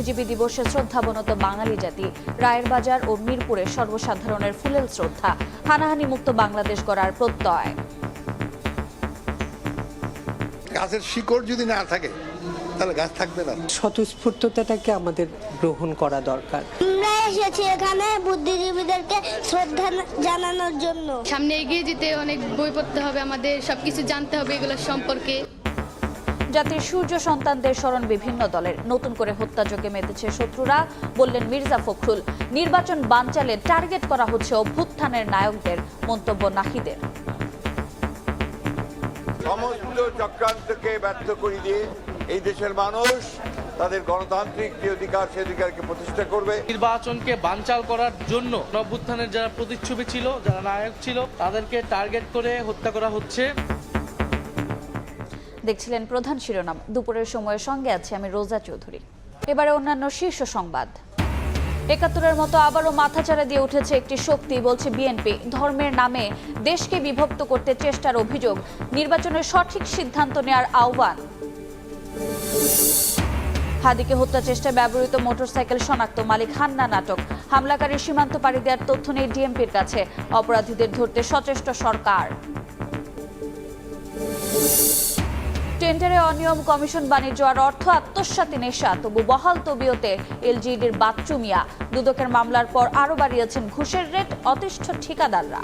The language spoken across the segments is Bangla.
বুদ্ধিজীবী দিবসে শ্রদ্ধাবনত বাঙালি জাতি। রায়ের বাজার ও মিরপুরে সর্বসাধারণের ফুলেল শ্রদ্ধা। হানাহানি মুক্ত বাংলাদেশ গড়ার প্রত্যয়। গাছের শিকড় যদি না থাকে তাহলে গাছ থাকবে না। স্বতঃস্ফূর্ততাটাকে আমাদের গ্রহণ করা দরকার। আমরা এসেছি এখানে বুদ্ধিজীবীদেরকে শ্রদ্ধা জানানোর জন্য। সামনে এগিয়ে যেতে অনেক বই পড়তে হবে, আমাদের সবকিছু জানতে হবে এগুলোর সম্পর্কে। জাতির সূর্য সন্তানদের স্মরণ বিভিন্ন দলের। নতুন করে হত্যাযজ্ঞে মেতেছে শত্রুরা, বললেন মির্জা ফখরুল। নির্বাচন বানচালে টার্গেট করা হচ্ছে অভ্যুত্থানের নায়কদের, মন্তব্য নাহিদের। সমস্ত চক্রান্তকে ব্যর্থ করে দিয়ে এই দেশের মানুষ তাদের গণতান্ত্রিক যে অধিকার সে অধিকারকে প্রতিষ্ঠা করবে। নির্বাচনকে বানচাল করার জন্য অভ্যুত্থানের যারা প্রতিচ্ছবি ছিল, যারা নায়ক ছিল, তাদেরকে টার্গেট করে হত্যা করা হচ্ছে। দেখছিলেন প্রধান শিরোনাম। দুপুরের সময়ের সঙ্গে আছে আমি রোজা চৌধুরী। এবারে অন্যান্য শীর্ষ সংবাদ। ৭১-এর মতো আবারও মাথাচাড়া দিয়ে উঠেছে একটি শক্তি, বলছে বিএনপি। ধর্মের নামে দেশকে বিভক্ত করতে চেষ্টার অভিযোগ। নির্বাচনের সঠিক সিদ্ধান্ত নেওয়ার আহ্বান। হাদিকে হত্যা চেষ্টায় ব্যবহৃত মোটরসাইকেল শনাক্ত, মালিক হান্নান আটক। হামলাকারীর সীমান্ত পাড়ি দেওয়ার তথ্য নেই ডিএমপির কাছে। অপরাধীদের ধরতে সচেষ্ট সরকার। টেন্ডারে অনিয়ম, কমিশন, বাণিজ্য আর অর্থ আত্মসাৎী নেশা, তবু বহাল তবিয়তে এলজিইডির বাচ্চু মিয়া। দুদকের মামলার পর আরও বাড়িয়েছেন ঘুষের রেট অতিষ্ঠ ঠিকাদাররা।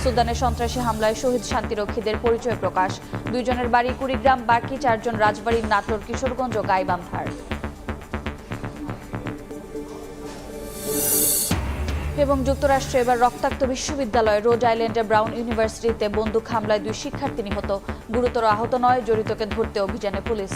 সুদানে সন্ত্রাসী হামলায় শহীদ শান্তিরক্ষীদের পরিচয় প্রকাশ। 2 জনের বাড়ি কুড়িগ্রাম, বাকি 4 জন রাজবাড়ির নাটোর, কিশোরগঞ্জ ও গাইবান্ধার। এবং যুক্তরাষ্ট্রে এবার রক্তাক্ত বিশ্ববিদ্যালয়। রোড আইল্যান্ডের ব্রাউন ইউনিভার্সিটিতে বন্দুক হামলায় 2 শিক্ষার্থী নিহত। গুরুতর আহত নয়, জড়িতকে ধরতে অভিযানে পুলিশ।